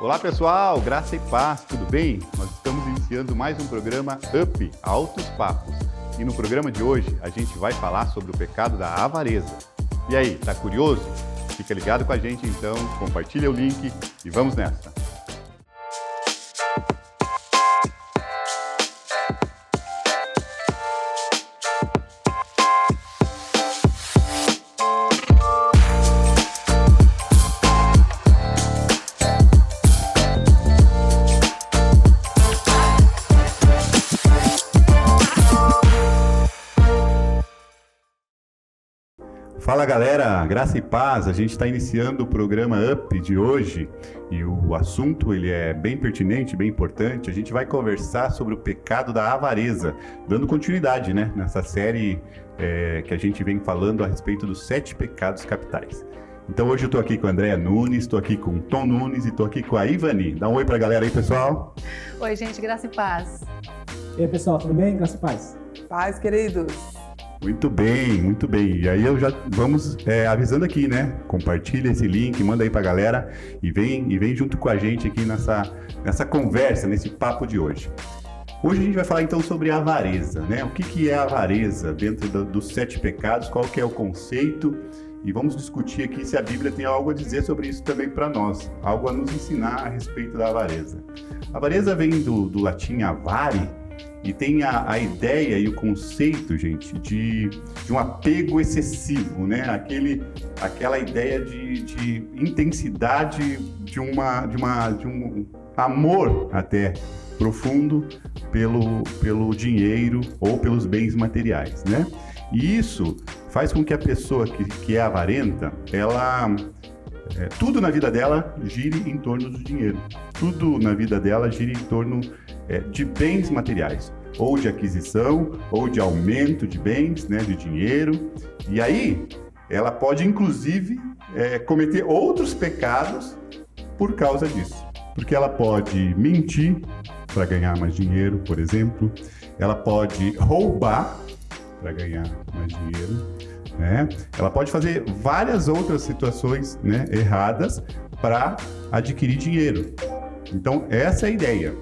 Olá pessoal, graça e paz, tudo bem? Nós estamos iniciando mais um programa UP, Altos Papos. E no programa de hoje a gente vai falar sobre o pecado da avareza. E aí, tá curioso? Fica ligado com a gente então, compartilha o link e vamos nessa! Fala galera, graça e paz, a gente está iniciando o programa UP de hoje e o assunto ele é bem pertinente, bem importante. A gente vai conversar sobre o pecado da avareza, dando continuidade nessa série que a gente vem falando a respeito dos 7 pecados capitais. Então hoje eu estou aqui com a Andréa Nunes, estou aqui com o Tom Nunes e estou aqui com a Ivani. Dá um oi para a galera aí, pessoal. Oi gente, graça e paz. E aí pessoal, tudo bem? Graça e paz. Paz, queridos. Muito bem, muito bem. E aí eu já vamos avisando aqui, né? Compartilha esse link, manda aí pra galera e vem junto com a gente aqui nessa conversa, nesse papo de hoje. Hoje a gente vai falar então sobre a avareza, né? O que é a avareza dentro dos 7 pecados, qual que é o conceito e vamos discutir aqui se a Bíblia tem algo a dizer sobre isso também para nós, algo a nos ensinar a respeito da avareza. A avareza vem do latim avare, e tem a ideia e o conceito, gente, de um apego excessivo, né? Aquela ideia de intensidade, de um amor até profundo pelo dinheiro ou pelos bens materiais, né? E isso faz com que a pessoa que é avarenta, tudo na vida dela gire em torno do dinheiro. Tudo na vida dela gira em torno de bens materiais, ou de aquisição, ou de aumento de bens, né, de dinheiro. E aí, ela pode, inclusive, cometer outros pecados por causa disso. Porque ela pode mentir para ganhar mais dinheiro, por exemplo. Ela pode roubar para ganhar mais dinheiro, né? Ela pode fazer várias outras situações, né, erradas para adquirir dinheiro. Então, essa é a ideia.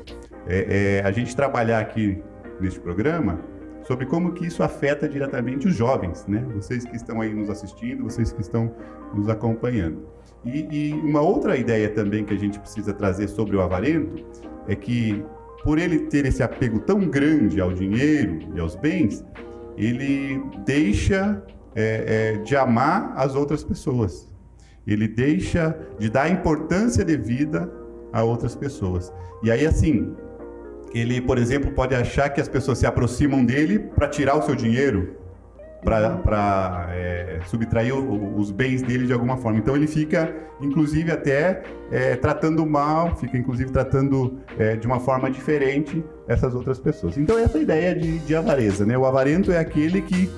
A gente trabalhar aqui neste programa sobre como que isso afeta diretamente os jovens, né? Vocês que estão aí nos assistindo, vocês que estão nos acompanhando. E uma outra ideia também que a gente precisa trazer sobre o avarento é que, por ele ter esse apego tão grande ao dinheiro e aos bens, ele deixa de amar as outras pessoas. Ele deixa de dar importância devida a outras pessoas. E aí, assim, ele, por exemplo, pode achar que as pessoas se aproximam dele para tirar o seu dinheiro, para subtrair os bens dele de alguma forma. Então ele fica, inclusive, até tratando mal, fica, inclusive, tratando de uma forma diferente essas outras pessoas. Então essa é a ideia de avareza, né? O avarento é aquele que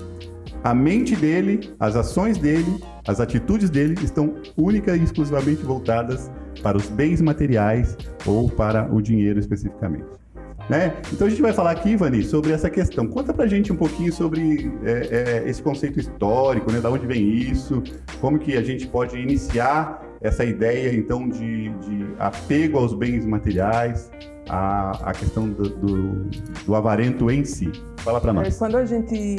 a mente dele, as ações dele, as atitudes dele estão única e exclusivamente voltadas para os bens materiais ou para o dinheiro especificamente. Né? Então a gente vai falar aqui, Ivani, sobre essa questão. Conta pra gente um pouquinho sobre esse conceito histórico, né? Da onde vem isso, como que a gente pode iniciar essa ideia então de apego aos bens materiais, a questão do avarento em si. Fala para nós. Quando a gente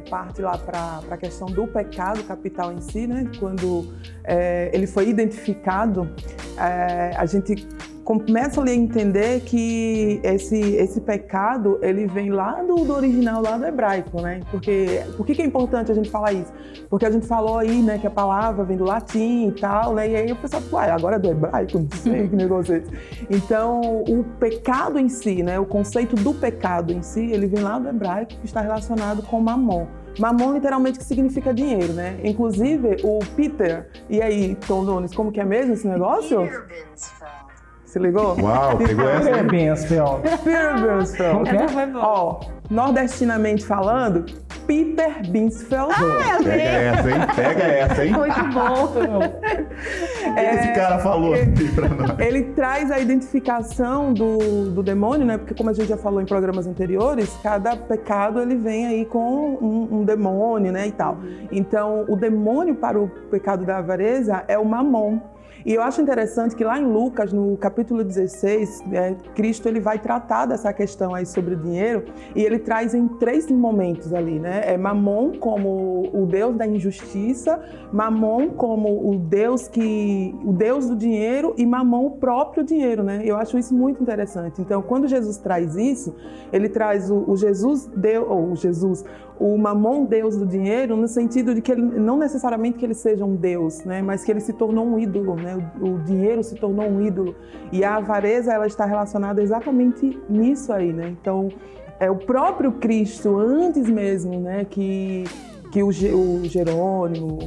parte lá para a questão do pecado capital em si, né? Quando ele foi identificado, a gente começa ali a entender que esse pecado, ele vem lá do original, lá do hebraico, né? Porque, por que é importante a gente falar isso? Porque a gente falou aí, né, que a palavra vem do latim e tal, né? E aí o pessoal fala, agora é do hebraico? Não sei que negócio é esse. Então, o pecado em si, né? O conceito do pecado em si, ele vem lá do hebraico, que está relacionado com mamon. Mamon, literalmente, que significa dinheiro, né? Inclusive, o Peter, e aí, Tom Nunes, como que é mesmo esse negócio? Se ligou? Uau, pegou essa? Peter Binsfeld. Peter Binsfeld. Como que é? Ó, nordestinamente falando, Peter Binsfeld. Pega essa, hein? Muito bom. O que esse cara falou aqui pra nós? Ele traz a identificação do demônio, né? Porque como a gente já falou em programas anteriores, cada pecado ele vem aí com um demônio, né? E tal. Então, o demônio para o pecado da avareza é o mamon. E eu acho interessante que lá em Lucas, no capítulo 16, Cristo ele vai tratar dessa questão aí sobre o dinheiro e ele traz em 3 momentos ali, né? Mamon como o Deus da injustiça, Mamon como o Deus do dinheiro e Mamon o próprio dinheiro, né? Eu acho isso muito interessante. Então, quando Jesus traz isso, ele traz o Mamon, Deus do dinheiro, no sentido de que ele, não necessariamente que ele seja um Deus, né, mas que ele se tornou um ídolo, né, o dinheiro se tornou um ídolo. E a avareza, ela está relacionada exatamente nisso aí, né? Então, é o próprio Cristo, antes mesmo, né, que o Jerônimo,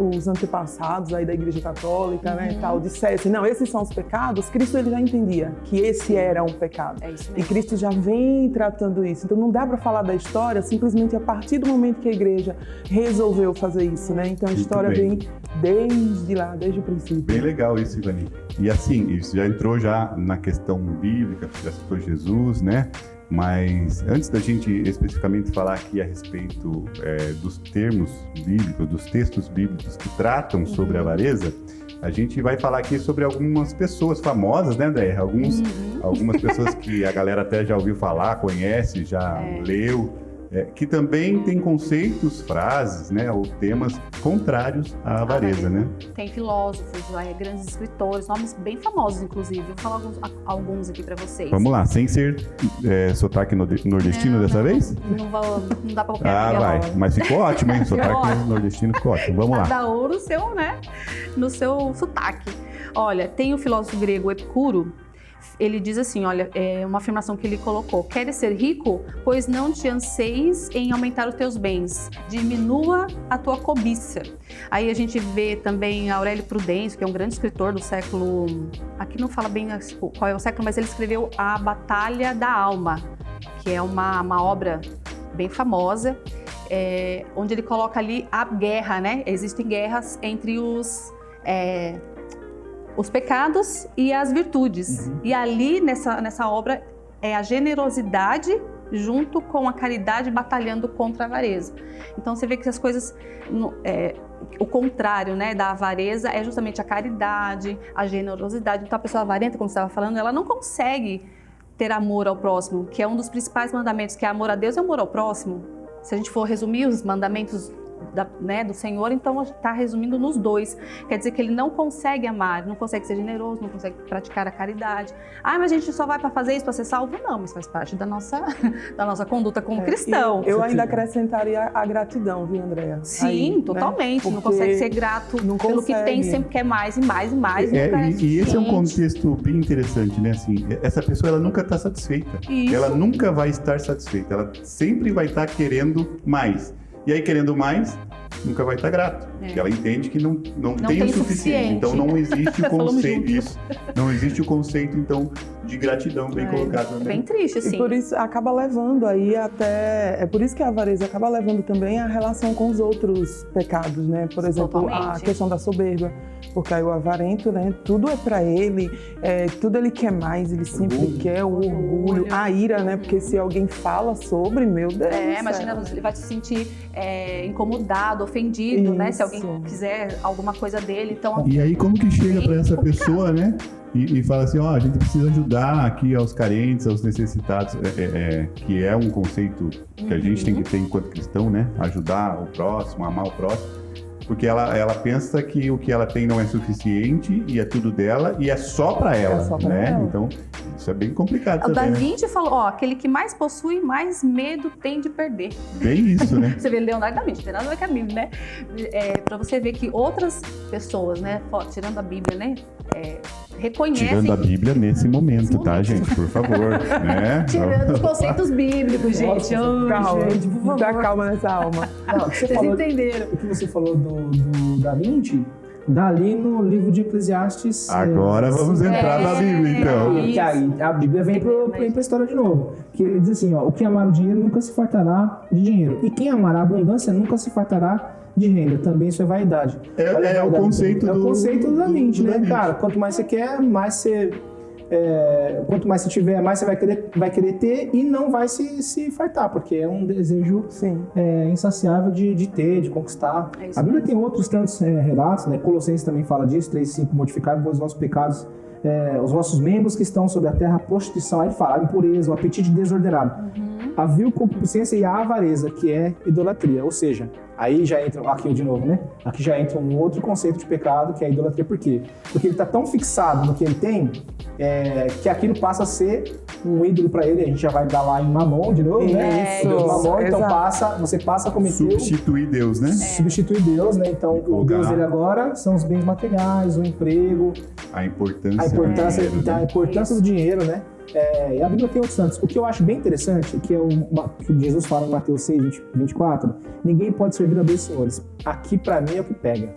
os antepassados aí da Igreja Católica, né, e tal, dissessem, não, esses são os pecados, Cristo ele já entendia que esse era um pecado. É isso mesmo. E Cristo já vem tratando isso. Então não dá para falar da história simplesmente a partir do momento que a Igreja resolveu fazer isso, né? Então a história vem desde lá, desde o princípio. Bem legal isso, Ivani. E assim, isso já entrou já na questão bíblica, já citou Jesus, né? Mas antes da gente especificamente falar aqui a respeito dos termos bíblicos, dos textos bíblicos que tratam sobre a avareza, a gente vai falar aqui sobre algumas pessoas famosas, né, André? Algumas pessoas que a galera até já ouviu falar, conhece, já leu, que também tem conceitos, frases, né, ou temas contrários à avareza, né? Tem filósofos, grandes escritores, nomes bem famosos, inclusive. Vou falar alguns aqui para vocês. Vamos lá, sem ser sotaque nordestino dessa vez? Não dá para qualquer vai. Mas ficou ótimo, hein? Sotaque nordestino ficou ótimo. Vamos lá. Cada um no seu sotaque. Olha, tem o filósofo grego Epicuro. Ele diz assim, olha, uma afirmação que ele colocou: queres ser rico? Pois não te anseies em aumentar os teus bens, diminua a tua cobiça. Aí a gente vê também Aurélio Prudêncio, que é um grande escritor do século, aqui não fala bem qual é o século, mas ele escreveu A Batalha da Alma, que é uma obra bem famosa, onde ele coloca ali a guerra, né? Existem guerras entre os pecados e as virtudes. E ali, nessa obra, é a generosidade junto com a caridade batalhando contra a avareza. Então, você vê que as coisas... o contrário, né, da avareza é justamente a caridade, a generosidade. Então, a pessoa avarenta, como você estava falando, ela não consegue ter amor ao próximo, que é um dos principais mandamentos, que é amor a Deus e amor ao próximo. Se a gente for resumir os mandamentos do Senhor, então está resumindo nos dois. Quer dizer que ele não consegue amar, não consegue ser generoso, não consegue praticar a caridade. Mas a gente só vai para fazer isso para ser salvo? Não, mas faz parte da nossa conduta como cristão. Eu ainda acrescentaria a gratidão, viu, Andréa? Sim, totalmente. Né? Não consegue ser grato pelo que tem, sempre quer mais e mais e mais. E esse é um contexto bem interessante, né? Assim, essa pessoa ela nunca está satisfeita. Isso. Ela nunca vai estar satisfeita. Ela sempre vai estar querendo mais. E aí, querendo mais, nunca vai estar grato. Porque ela entende que não tem o suficiente. Então, não existe o conceito disso. Não existe o conceito, então, de gratidão bem colocado. É bem triste, assim. E por isso acaba levando aí até... É por isso que a avareza acaba levando também a relação com os outros pecados, né? Por exemplo, a questão da soberba. Porque aí o avarento, né? Tudo é pra ele, tudo ele quer mais, ele sempre quer o orgulho, a ira, né? Porque se alguém fala sobre, meu Deus. Imagina, ele vai se sentir incomodado, ofendido, né? Se alguém quiser alguma coisa dele. Então, e aí, como que chega para essa pessoa, né? E fala assim, a gente precisa ajudar aqui aos carentes, aos necessitados, que é um conceito que a gente tem que ter enquanto cristão, né? Ajudar o próximo, amar o próximo. Porque ela pensa que o que ela tem não é suficiente e é tudo dela e é só para ela, né? Então, isso é bem complicado também. O Da Vinci falou, aquele que mais possui, mais medo tem de perder. Bem isso, né? Você vê Leonardo da Vinci, tem nada a ver com a Bíblia, né? Para você ver que outras pessoas, né, tirando a Bíblia, né, reconhecem... Tirando a Bíblia nesse momento, tá, gente? Por favor, né? Tirando os conceitos bíblicos, gente. Calma, gente, por favor. Dá calma nessa alma. Não, Vocês entenderam. O que você falou do Da Vinci, dali no livro de Eclesiastes... Agora vamos entrar na Bíblia, então. Que aí a Bíblia vem pra história de novo. Que ele diz assim, o que amar o dinheiro nunca se fartará de dinheiro. E quem amar a abundância nunca se fartará de renda. Também isso é vaidade. É o conceito do Da Vinci, né, cara? Quanto mais você quer, mais você quanto mais você tiver, mais você vai querer ter e não vai se fartar, porque é um desejo insaciável de ter, de conquistar. A Bíblia tem outros tantos relatos, né? Colossenses também fala disso, 3:5, mortificar os nossos pecados, os vossos membros que estão sobre a terra, a prostituição, aí ele fala, a impureza, o apetite desordenado, a vil concupiscência e a avareza, que é idolatria, ou seja, aí já entra, aqui de novo, né? Aqui já entra um outro conceito de pecado, que é a idolatria. Por quê? Porque ele está tão fixado no que ele tem, que aquilo passa a ser um ídolo para ele. A gente já vai dar lá em Mamon de novo, né? Isso, Mamon, então exato. você passa a cometer... Substituir Deus, né? Substituir Deus, né? Então, o Deus dele agora são os bens materiais, o emprego... A importância a importância do dinheiro, né? E a Bíblia tem outros tantos. O que eu acho bem interessante, que Jesus fala em Mateus 6:24, ninguém pode servir a dois senhores. Aqui, pra mim, é o que pega.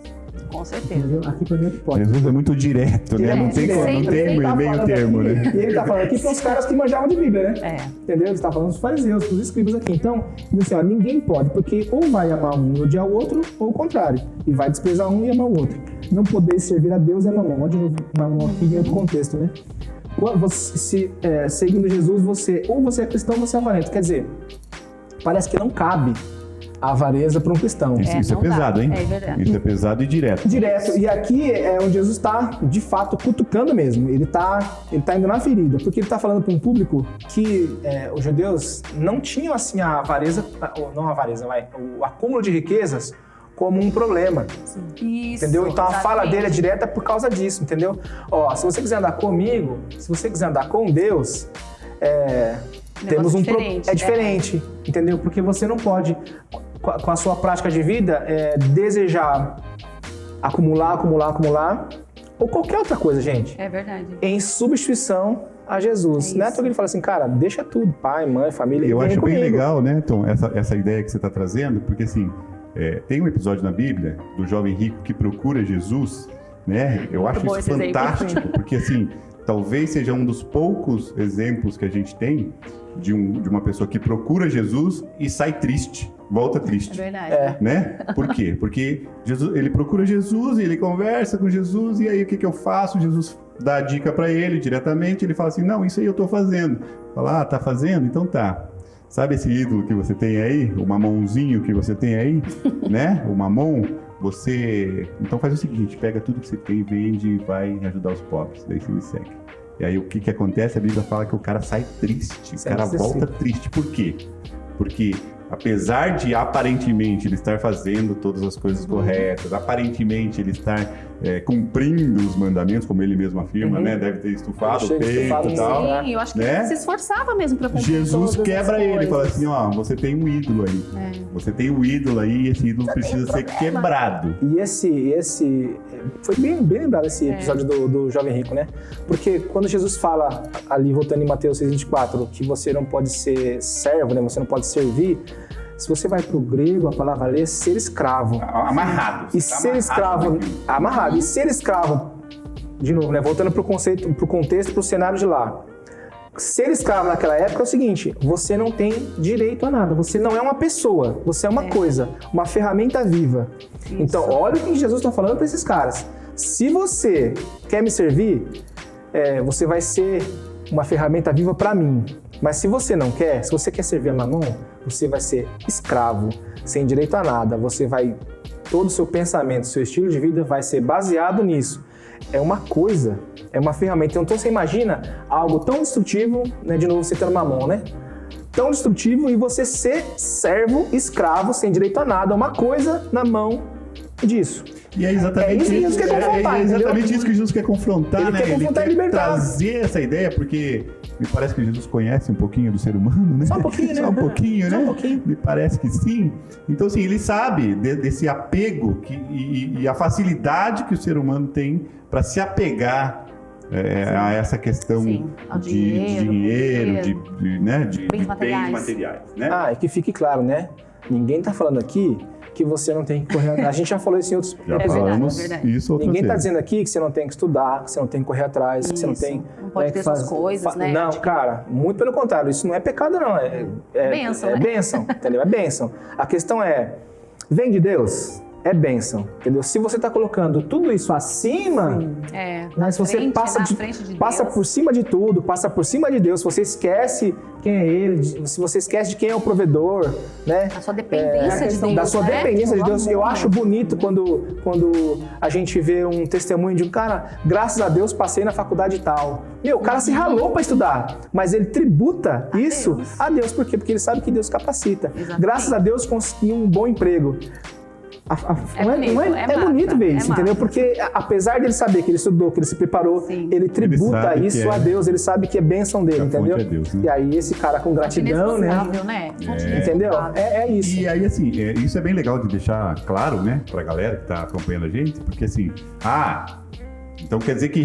Com certeza. Entendeu? Aqui, pra mim, é o que pode. Jesus é muito direto, né? Não tem meio termo, né? E ele tá falando aqui para os caras que manjavam de Bíblia, né? Entendeu? Ele tá falando dos fariseus, dos escribas aqui. Então, assim, ó, ninguém pode, porque ou vai amar um e odiar o outro, ou o contrário. E vai desprezar um e amar o outro. Não poder servir a Deus é mamão. Olha de novo, mamão aqui em outro contexto, né? Seguindo Jesus, ou você é cristão ou você é avarento. Quer dizer, parece que não cabe a avareza para um cristão. Isso é pesado, hein? É verdade. Isso é pesado e direto. Direto. E aqui é onde Jesus está, de fato, cutucando mesmo. Ele tá indo na ferida, porque ele está falando para um público que os judeus não tinham, assim, a avareza, não a avareza, o acúmulo de riquezas como um problema. Isso, entendeu? Então a fala exatamente. dele é direta por causa disso, entendeu? Ó, se você quiser andar comigo, se você quiser andar com Deus, temos um diferente. É diferente, entendeu? Porque você não pode, com a sua prática de vida, desejar acumular, ou qualquer outra coisa, gente. É verdade. Em substituição a Jesus. Não é que ele fala assim, cara, deixa tudo, pai, mãe, família. Eu acho comigo. bem legal, né, Tom, essa ideia que você está trazendo, porque assim, tem um episódio na Bíblia do jovem rico que procura Jesus, né? Eu acho isso fantástico, porque assim, talvez seja um dos poucos exemplos que a gente tem de uma pessoa que procura Jesus e sai triste, volta triste. É verdade. Né? Por quê? Porque ele procura Jesus e ele conversa com Jesus, e aí o que eu faço? Jesus dá a dica para ele diretamente, ele fala assim, não, isso aí eu tô fazendo. Fala, tá fazendo? Então tá. Sabe esse ídolo que você tem aí? O mamãozinho que você tem aí? Né? O mamão? Então faz o seguinte, pega tudo que você tem, vende e vai ajudar os pobres. Daí você me segue. E aí o que acontece? A Bíblia fala que o cara sai triste, o cara volta triste. Por quê? Porque apesar de aparentemente ele estar fazendo todas as coisas corretas, aparentemente ele estar cumprindo os mandamentos, como ele mesmo afirma, né? Deve ter estufado o peito e tal. Sim, eu acho que né? ele se esforçava mesmo para cumprir Jesus todas quebra as ele, coisas. fala assim, ó, você tem um ídolo aí. Você tem um ídolo aí e esse ídolo precisa ser quebrado. E esse foi bem lembrado esse episódio do jovem rico, né? Porque quando Jesus fala ali, voltando em Mateus 6:24, que você não pode ser servo, né? Você não pode servir. Se você vai pro grego, a palavra ali é ser escravo. Amarrado. E ser escravo, amarrado. E ser escravo, de novo, né? Voltando pro conceito, pro contexto, pro cenário de lá. Ser escravo naquela época é o seguinte, você não tem direito a nada, você não é uma pessoa, você é uma coisa, uma ferramenta viva. Isso. Então, olha o que Jesus está falando para esses caras. Se você quer me servir, você vai ser uma ferramenta viva para mim. Mas se você não quer, se você quer servir a Mamon, você vai ser escravo, sem direito a nada. Todo o seu pensamento, seu estilo de vida vai ser baseado nisso. É uma coisa, é uma ferramenta. Então você imagina algo tão destrutivo, né? De novo citando Mamon, né? Tão destrutivo e você ser servo, escravo, sem direito a nada, uma coisa na mão disso. E é exatamente isso que quer confrontar, isso que Jesus quer confrontar, ele né? Quer confrontar ele e quer libertar. trazer essa ideia, porque me parece que Jesus conhece um pouquinho do ser humano, né? Só um pouquinho, né? Só um pouquinho, né? Só um pouquinho. Me parece que sim. Então, assim, ele sabe desse apego e a facilidade que o ser humano tem para se apegar a essa questão de dinheiro, de bens materiais, né? E que fique claro, né? Ninguém tá falando aqui que você não tem que correr atrás. A gente já falou isso em outros falamos verdade. isso outras Ninguém está vezes. dizendo aqui que você não tem que estudar, que você não tem que correr atrás, que você não tem... Não pode ter essas coisas, né? Não, cara, muito pelo contrário. Isso não é pecado, não. É bênção, é né? bênção, entendeu? É bênção. A questão é, vem de Deus? é bênção, entendeu? Se você está colocando tudo isso acima, né? Se você passa por cima de tudo, passa por cima de Deus, se você esquece quem é Ele, se você esquece de quem é o provedor, né? A sua dependência de Deus. Da sua né? dependência de Deus. Eu acho bonito quando a gente vê um testemunho de um cara, graças a Deus passei na faculdade tal. O cara se ralou para estudar, mas ele tributa isso a Deus. Por quê? Porque ele sabe que Deus capacita. Exatamente. Graças a Deus consegui um bom emprego. É bonito ver isso, entendeu? Porque apesar dele saber que ele estudou, que ele se preparou, ele tributa isso a Deus, ele sabe que é bênção dele, entendeu? É Deus, né? E aí esse cara com gratidão, né? Entendeu? É isso. E aí, assim, isso é bem legal de deixar claro, né, pra galera que tá acompanhando a gente, porque assim, então quer dizer que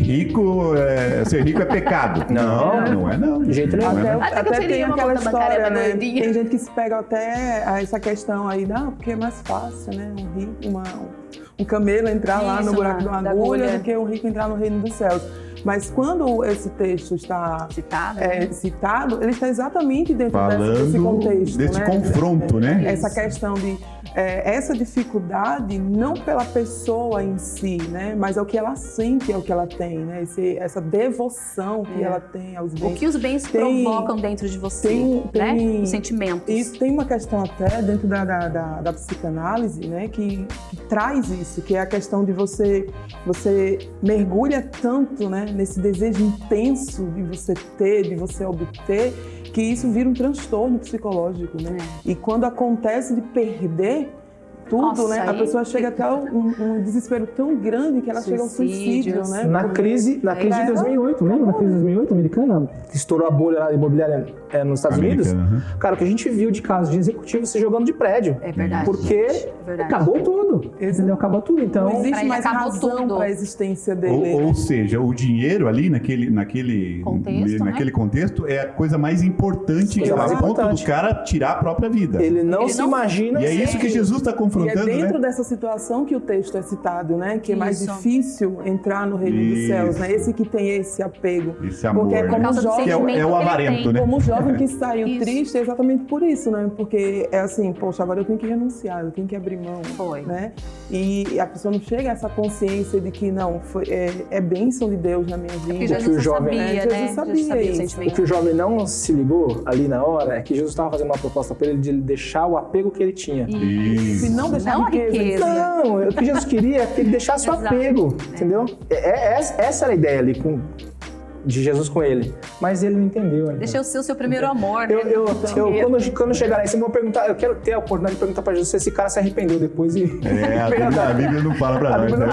ser rico é pecado. Não é não. De jeito nenhum. Até tem aquela história, né? Tem gente que se pega até a essa questão aí, porque é mais fácil, né? Um camelo entrar lá no buraco de uma agulha do que um rico entrar no reino dos céus. Mas quando esse texto está citado, ele está exatamente dentro desse contexto. Desse confronto, né? Essa questão de essa dificuldade não pela pessoa em si, né? Mas é o que ela sente, é o que ela tem, né? Essa devoção que ela tem aos bens. O que os bens provocam dentro de você, né? Os sentimentos. Isso tem uma questão até dentro da psicanálise, né? Que traz isso, que é a questão de você mergulha tanto, né? Nesse desejo intenso de você ter, de você obter, que isso vira um transtorno psicológico, né? E quando acontece de perder tudo, né? A pessoa chega até um desespero tão grande que ela chega ao suicídio, né? Na crise de 2008, lembra? Na crise de 2008 americana, que estourou a bolha imobiliária nos Estados Unidos. Cara, o que a gente viu de casos de executivos se jogando de prédio. É verdade. Porque acabou tudo. Entendeu? Acabou tudo. Então, não existe mais razão para a existência dele. Ou seja, o dinheiro ali naquele contexto é a coisa mais importante, a ponto do cara tirar a própria vida. Ele não se imagina. E é isso que Jesus está confrontando. E é dentro dessa situação que o texto é citado, né? Que é mais difícil entrar no reino dos céus, né? Esse que tem esse apego. Esse amor, porque é como jovem, é o avarento, né? Como jovem que saiu triste, é exatamente por isso, né? Porque é assim, poxa, agora eu tenho que renunciar, eu tenho que abrir mão, né? E a pessoa não chega a essa consciência de que não, é bênção de Deus na minha vida. Porque Jesus sabia, né? Jesus sabia isso. O que o jovem não se ligou ali na hora é que Jesus estava fazendo uma proposta para ele de deixar o apego que ele tinha. Não deixar a riqueza. Não, o que Jesus queria é que ele deixasse o apego, entendeu? Essa era a ideia ali de Jesus com ele. Mas ele não entendeu. Deixa eu ser o seu primeiro amor, né? Quando eu chegar lá em cima, eu vou perguntar, eu quero ter a oportunidade de perguntar para Jesus se esse cara se arrependeu depois e... A Bíblia não fala pra nós, né?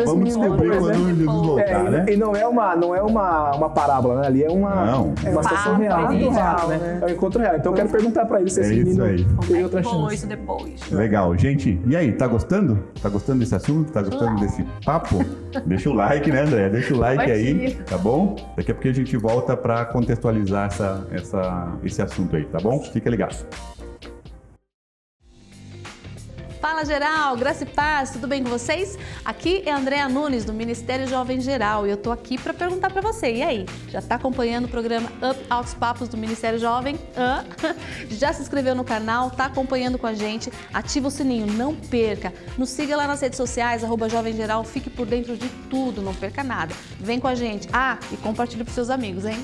Vamos descobrir quando Jesus voltar, né? E não é uma parábola, né? Ali é uma situação real, né? É um encontro real. Então eu quero perguntar para ele se esse menino tem outra chance. Isso depois. Legal. Gente, e aí, tá gostando? Tá gostando desse assunto? Tá gostando desse papo? Deixa o like, né, André? Deixa o like aí, tá bom? Daqui a pouco a gente volta para contextualizar esse assunto aí, tá bom? Fica ligado. Fala geral, graça e paz, tudo bem com vocês? Aqui é Andréa Nunes do Ministério Jovem Geral e eu tô aqui para perguntar para você, e aí, já tá acompanhando o programa Up Altos Papos do Ministério Jovem? Já se inscreveu no canal, tá acompanhando com a gente? Ativa o sininho, não perca, nos siga lá nas redes sociais, @Jovem Geral, fique por dentro de tudo, não perca nada. Vem com a gente, e compartilhe pros seus amigos, hein?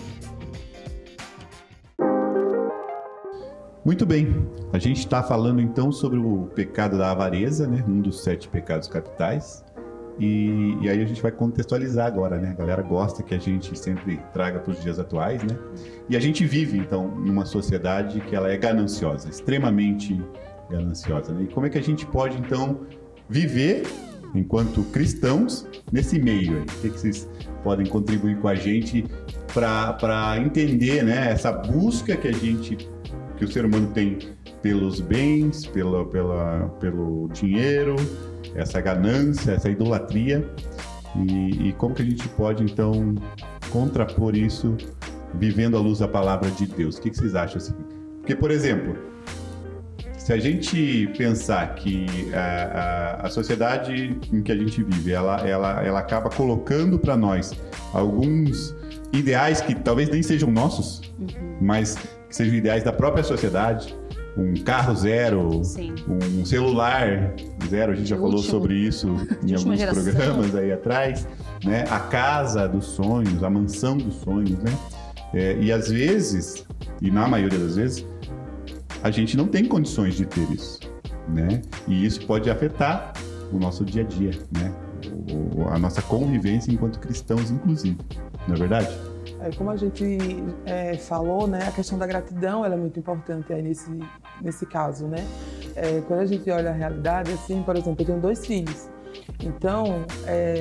Muito bem, a gente está falando então sobre o pecado da avareza, né? Um dos 7 pecados capitais. E aí a gente vai contextualizar agora, né? A galera gosta que a gente sempre traga para os dias atuais, né? E a gente vive então numa sociedade que ela é gananciosa, extremamente gananciosa, né? E como é que a gente pode então viver enquanto cristãos nesse meio aí? O que vocês podem contribuir com a gente para entender, né? Essa busca que o ser humano tem pelos bens, pelo dinheiro, essa ganância, essa idolatria, e como que a gente pode, então, contrapor isso vivendo à luz da palavra de Deus? O que vocês acham assim? Porque, por exemplo, se a gente pensar que a sociedade em que a gente vive, ela acaba colocando para nós alguns ideais que talvez nem sejam nossos, mas que sejam ideais da própria sociedade, um carro zero, Sim. um celular zero, a gente já falou sobre isso em alguns geração. programas aí atrás, né? A casa dos sonhos, a mansão dos sonhos, né? E às vezes, e na maioria das vezes, a gente não tem condições de ter isso, né? E isso pode afetar o nosso dia a dia, né? A nossa convivência enquanto cristãos, inclusive, não é verdade? Como a gente falou, né, a questão da gratidão ela é muito importante aí nesse caso, né? Quando a gente olha a realidade, assim, por exemplo, eu tenho 2 filhos. Então,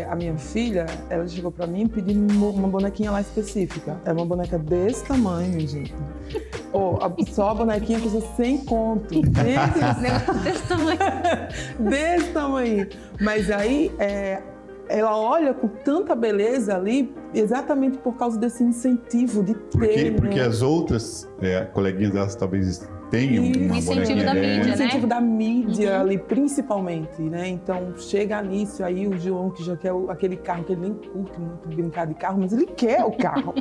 a minha filha, ela chegou para mim pedindo uma bonequinha lá específica. É uma boneca desse tamanho, gente. Só a bonequinha custa 100 conto. Desse tamanho. Desse tamanho. Mas aí, ela olha com tanta beleza ali, exatamente por causa desse incentivo de ter. Porque né? as outras coleguinhas delas talvez tenham uma incentivo bonequinha da mídia, né? incentivo da mídia ali, principalmente, né? Então, chega nisso aí, o João, que já quer aquele carro, que ele nem curte muito brincar de carro, mas ele quer o carro.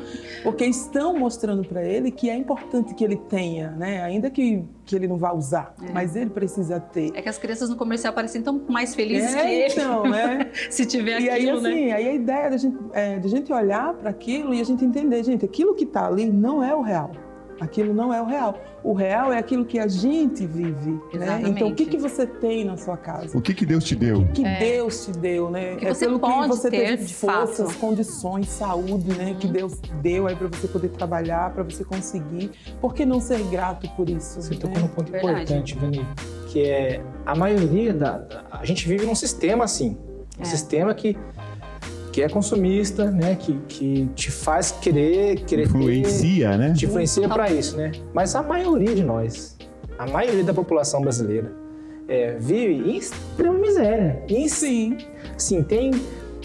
Porque estão mostrando para ele que é importante que ele tenha, né? Ainda que ele não vá usar, mas ele precisa ter. É que as crianças no comercial parecem tão mais felizes que ele. Então, né? Se tiver E aí, aquilo, assim, né? aí a ideia de a gente olhar para aquilo e a gente entender, gente, aquilo que está ali não é o real. Aquilo não é o real. O real é aquilo que a gente vive, né? Então, o que você tem na sua casa? O que Deus te deu? O que Deus te deu, né? Que você pelo pode que você ter, teve de forças, fato. condições, saúde, né? Que Deus deu aí para você poder trabalhar, para você conseguir. Por que não ser grato por isso? Você né? tocou num ponto Verdade. importante, Vani, que é a maioria a gente vive num sistema assim, um sistema que é consumista, né? Que te faz querer Influencia, né? te influencia para isso, né? Mas a maioria de nós, a maioria da população brasileira vive em extrema miséria. Sim. Sim, tem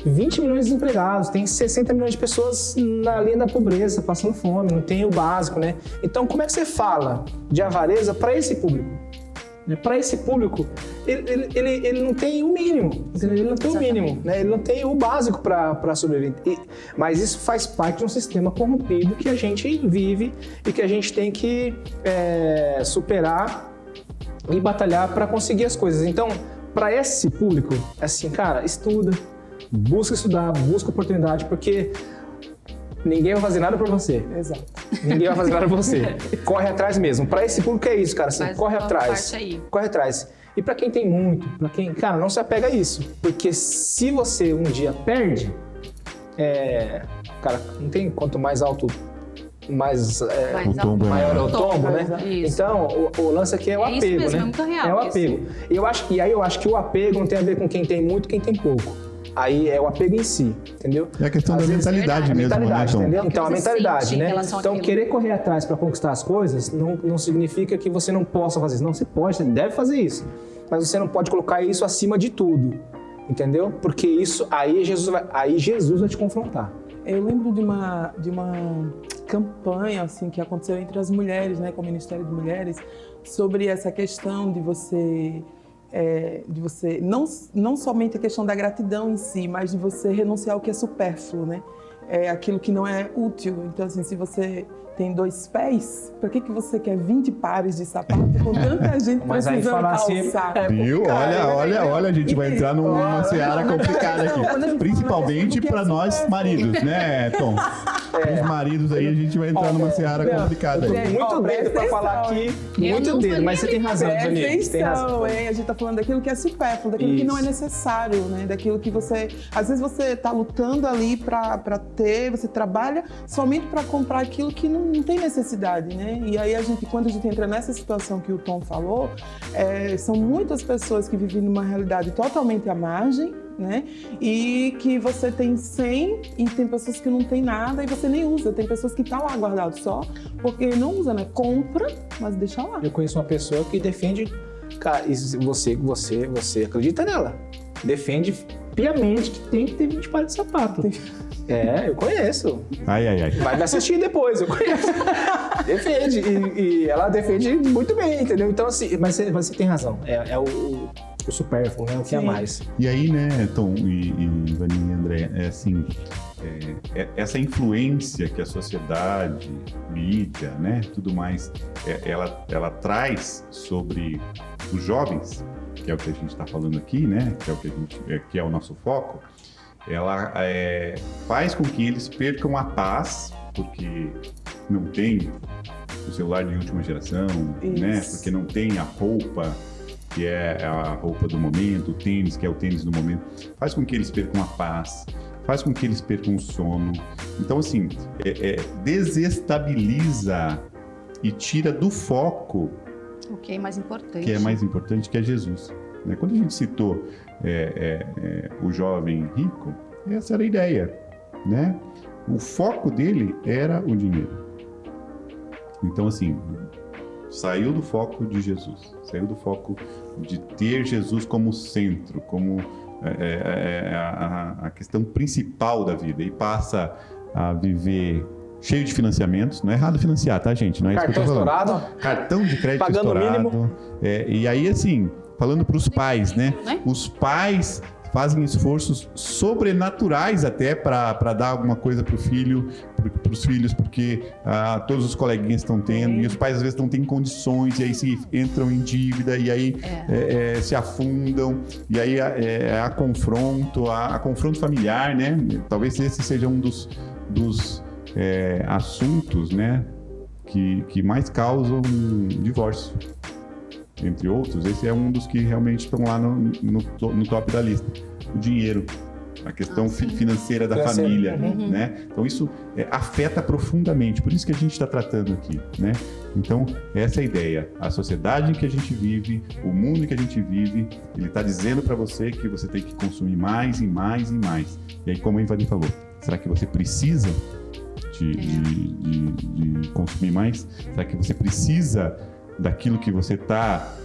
20 milhões de desempregados, tem 60 milhões de pessoas na linha da pobreza, passando fome, não tem o básico, né? Então, como é que você fala de avareza para esse público? Para esse público, ele não tem o mínimo, entendeu? Ele não tem o mínimo, né? Ele não tem o básico para sobreviver. Mas isso faz parte de um sistema corrompido que a gente vive e que a gente tem que superar e batalhar para conseguir as coisas. Então, para esse público, assim, cara, estuda, busca estudar, busca oportunidade, porque ninguém vai fazer nada por você. Exato. Ninguém vai fazer nada por você. Corre atrás mesmo. Para esse público é isso, cara. Assim, Faz corre uma atrás. parte aí. Corre atrás. E para quem tem muito, para quem, cara, não se apega a isso, porque se você um dia perde, cara, não tem quanto mais alto, mais Mais o tombo maior é o tombo, né? Isso. Então, o lance aqui é o É isso apego, mesmo, né? é muito real É o isso. apego. E aí eu acho que o apego não tem a ver com quem tem muito, quem tem pouco. Aí é o apego em si, entendeu? É a questão Às da vezes, mentalidade a mesmo, mentalidade, né, Tom? entendeu? Então, a você mentalidade, sente em né? relação Então, àquilo. querer correr atrás para conquistar as coisas não significa que você não possa fazer isso. Não, você pode, você deve fazer isso. Mas você não pode colocar isso acima de tudo, entendeu? Porque isso, aí Jesus vai te confrontar. Eu lembro de uma campanha assim que aconteceu entre as mulheres, né, com o Ministério de Mulheres, sobre essa questão de você não somente a questão da gratidão em si, mas de você renunciar ao que é supérfluo, né? Aquilo que não é útil. Então, assim, se você tem 2 pés, para que você quer 20 pares de sapato com tanta gente Mas aí precisando falar assim, calçar? Viu? Olha, a gente vai entrar numa seara complicada aqui. Principalmente para nós maridos, né, Tom? Os maridos aí, a gente vai entrar numa seara complicada aí. Muito dedo para falar aqui, muito dedo, mas você tem razão, Janine, você tem razão. A gente tá falando daquilo que é supérfluo, daquilo que não é necessário, né? Daquilo que você... Às vezes você tá lutando ali para ter, você trabalha somente para comprar aquilo que não tem necessidade, né? E aí quando a gente entra nessa situação que o Tom falou, são muitas pessoas que vivem numa realidade totalmente à margem, né? E que você tem 100 e tem pessoas que não tem nada e você nem usa. Tem pessoas que tá lá guardado só porque não usa, né? Compra, mas deixa lá. Eu conheço uma pessoa que defende, cara, você acredita nela. Defende piamente que tem que ter 20 pares de sapato. Eu conheço. Ai. Vai me assistir depois, eu conheço. Defende. E ela defende muito bem, entendeu? Então, assim, mas você tem razão. o supérfluo, né? O que é Sim. mais. E aí, né, Tom e Vaninha e André, essa influência que a sociedade, mídia, né, tudo mais, ela traz sobre os jovens, que é o que a gente está falando aqui, né, que é o nosso foco, ela faz com que eles percam a paz, porque não tem o celular de última geração, né, porque não tem a roupa, que é a roupa do momento, o tênis, que é o tênis do momento, faz com que eles percam a paz, faz com que eles percam o sono. Então, assim, desestabiliza e tira do foco O que é mais importante. que é mais importante, que é Jesus. Né? Quando a gente citou o jovem rico, essa era a ideia, né? O foco dele era o dinheiro. Então, assim, saiu do foco de Jesus, saiu do foco de ter Jesus como centro, como a questão principal da vida, e passa a viver cheio de financiamentos. Não é errado financiar, tá, gente? Não é isso que eu Cartão tô falando. estourado. Cartão de crédito Pagando o estourado. mínimo. E aí, assim, falando para os pais, né? Os pais fazem esforços sobrenaturais até para dar alguma coisa para o filho, para os filhos, porque todos os coleguinhas estão tendo, e os pais às vezes não têm condições, e aí se entram em dívida, e aí se afundam, e aí há confronto familiar, né? Talvez esse seja um dos assuntos, né, que mais causam divórcio. Entre outros, esse é um dos que realmente estão lá no top da lista. O dinheiro, a questão financeira da família, né? Então isso afeta profundamente, por isso que a gente está tratando aqui, né? Então essa é a ideia. A sociedade em que a gente vive, o mundo em que a gente vive, ele está dizendo para você que você tem que consumir mais e mais e mais. E aí, como a Ivani falou, será que você precisa de consumir mais? Será que você precisa daquilo que você está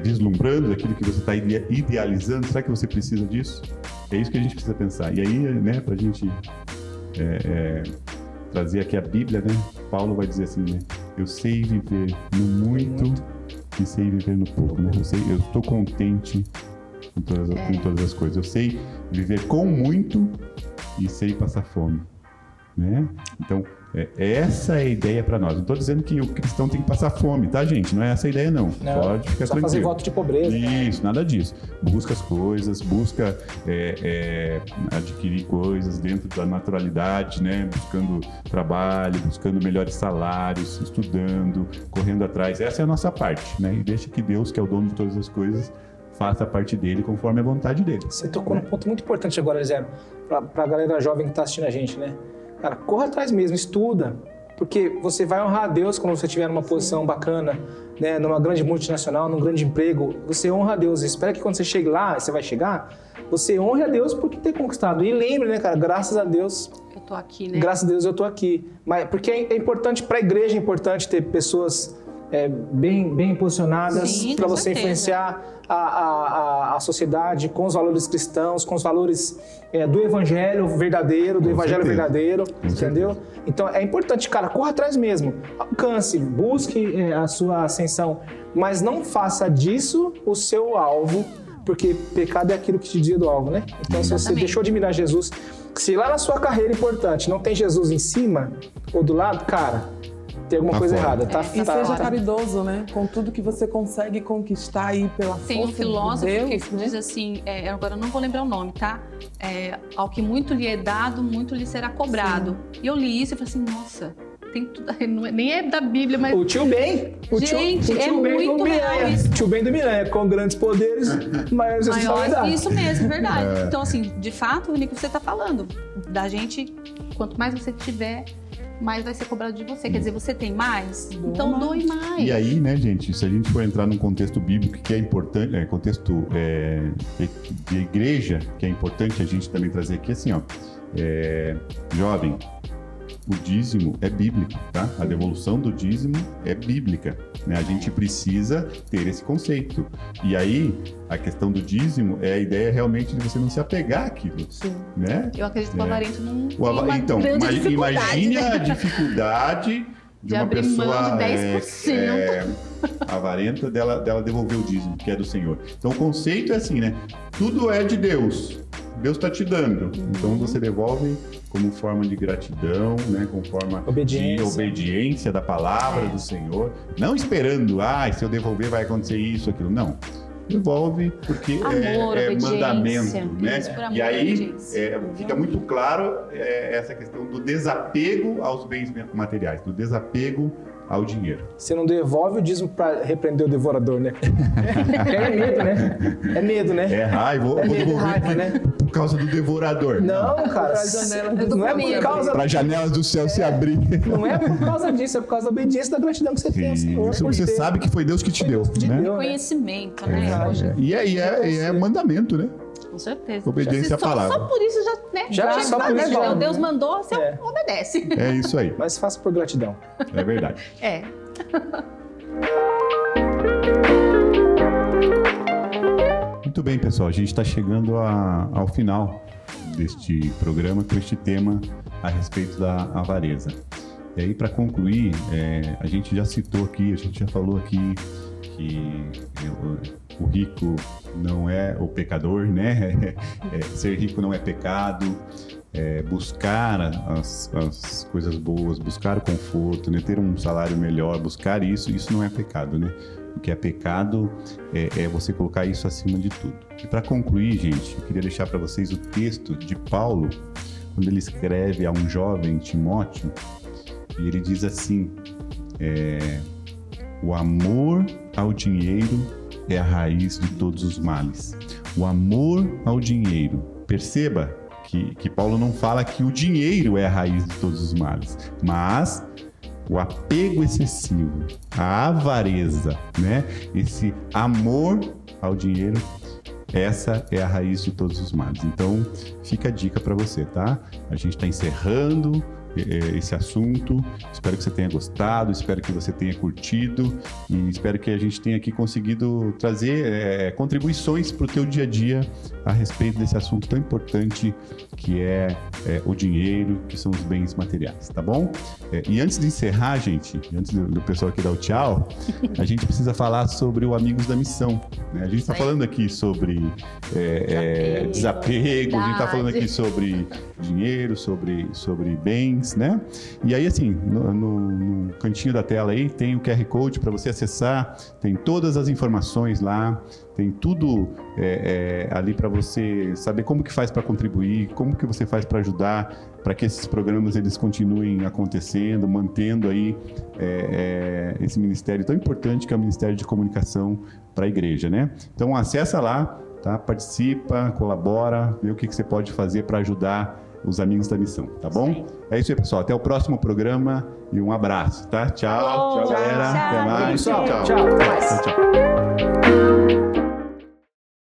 vislumbrando, daquilo que você está idealizando? Será que você precisa disso? É isso que a gente precisa pensar. E aí, né, para a gente trazer aqui a Bíblia, né, Paulo vai dizer assim, né, eu sei viver no muito e sei viver no pouco, né? Eu estou contente com todas as coisas. Eu sei viver com muito e sei passar fome, né? Então, essa é a ideia para nós. Não estou dizendo que o cristão tem que passar fome, tá, gente? Não é essa a ideia, não. Pode ficar tranquilo. Fazer voto de pobreza. Isso, nada disso. Busca as coisas, busca adquirir coisas dentro da naturalidade, né? Buscando trabalho, buscando melhores salários, estudando, correndo atrás. Essa é a nossa parte, né? E deixa que Deus, que é o dono de todas as coisas, faça a parte dele conforme a vontade dele. Você tocou num ponto muito importante agora, Zé, para a galera jovem que está assistindo a gente, né? Cara, corra atrás mesmo, estuda, porque você vai honrar a Deus quando você estiver numa posição bacana, né, numa grande multinacional, num grande emprego, você honra a Deus. Espera que quando você chegue lá, você vai chegar, você honre a Deus por ter conquistado. E lembre, né, cara, graças a Deus... Eu tô aqui, né? Graças a Deus eu tô aqui. Mas, porque é importante, para a igreja é importante ter pessoas bem posicionadas para você influenciar a sociedade com os valores cristãos, com os valores do evangelho verdadeiro, entendeu? Então é importante, cara, corra atrás mesmo, alcance, busque a sua ascensão, mas não faça disso o seu alvo, porque pecado é aquilo que te desvia do alvo, né? Então se você deixou de mirar Jesus, se lá na sua carreira importante não tem Jesus em cima ou do lado, cara, tem alguma coisa errada, tá? E seja caridoso, né? Com tudo que você consegue conquistar aí pela força de Deus. Tem um filósofo que né? diz assim, agora eu não vou lembrar o nome, tá? Ao que muito lhe é dado, muito lhe será cobrado. Sim. E eu li isso e falei assim, nossa, tem tudo, nem é da Bíblia, mas... O tio Ben. Gente, é muito real isso. Tio Ben do Miranha, com grandes poderes, maiores responsabilidades. Isso mesmo, verdade. Então, assim, de fato, o que você está falando, da gente, quanto mais você tiver, mais vai ser cobrado de você. Quer dizer, você tem mais? Então doe mais. E aí, né, gente, se a gente for entrar num contexto bíblico que é importante, contexto de igreja, que é importante a gente também trazer aqui, assim, ó, jovem, o dízimo é bíblico, tá? A devolução do dízimo é bíblica, né? A gente precisa ter esse conceito. E aí, a questão do dízimo é a ideia realmente de você não se apegar àquilo, né? Eu acredito que o avarento não Então, imagine a dificuldade de uma abrir mão pessoa de 10%. avarenta dela devolver o dízimo, que é do Senhor. Então o conceito é assim, né? Tudo é de Deus. Deus está te dando. Então você devolve como forma de gratidão, né? Com forma de obediência da palavra do Senhor. Não esperando, se eu devolver vai acontecer isso, aquilo. Não. Devolve porque Amor, é obediência. mandamento, né? Isso, por amor, E aí obediência. fica muito claro essa questão do desapego aos bens materiais, do desapego ao dinheiro. Você não devolve o dízimo para repreender o devorador, né? É medo, né? É medo, né? É raiva, vou devolver raiva, né? por causa do devorador. Não, cara. Não é por causa... Para as janelas do céu se abrir. Não é por causa disso, é por causa da obediência e da gratidão que você tem ao Senhor. Isso você sabe que foi Deus que te deu, né? Conhecimento, né? E é mandamento, né? Com certeza. Obediência à palavra. Só por isso Já só por isso, né? né? Deus mandou, você obedece. É isso aí. Mas faça por gratidão. É verdade. Muito bem, pessoal. A gente está chegando ao final deste programa com este tema a respeito da avareza. E aí, para concluir, a gente já citou aqui, a gente já falou aqui que o rico não é o pecador, né? Ser rico não é pecado. Buscar as coisas boas, buscar o conforto, né? Ter um salário melhor, buscar isso não é pecado, né? O que é pecado é você colocar isso acima de tudo. E para concluir, gente, eu queria deixar para vocês o texto de Paulo, quando ele escreve a um jovem Timóteo, e ele diz assim: o amor ao dinheiro é a raiz de todos os males. O amor ao dinheiro. Perceba que Paulo não fala que o dinheiro é a raiz de todos os males, mas o apego excessivo, a avareza, né? Esse amor ao dinheiro, essa é a raiz de todos os males. Então, fica a dica para você, tá? A gente está encerrando esse assunto. Espero que você tenha gostado, espero que você tenha curtido e espero que a gente tenha aqui conseguido trazer contribuições para o teu dia a dia a respeito desse assunto tão importante que é o dinheiro, que são os bens materiais, tá bom? E antes de encerrar, gente, antes do pessoal aqui dar o tchau, a gente precisa falar sobre o Amigos da Missão, né? A gente está falando aqui sobre desapego, a gente está falando aqui sobre dinheiro, sobre bens, né? E aí, assim, no cantinho da tela aí tem o QR Code para você acessar, tem todas as informações lá, tem tudo ali para você saber como que faz para contribuir, como que você faz para ajudar, para que esses programas eles continuem acontecendo, mantendo aí esse ministério tão importante que é o Ministério de Comunicação para a Igreja, né? Então acessa lá, tá? Participa, colabora, vê o que você pode fazer para ajudar os amigos da missão, tá bom? Sim. É isso aí, pessoal. Até o próximo programa e um abraço, tá? Tchau, tchau, galera. Até mais. Tchau. Tchau.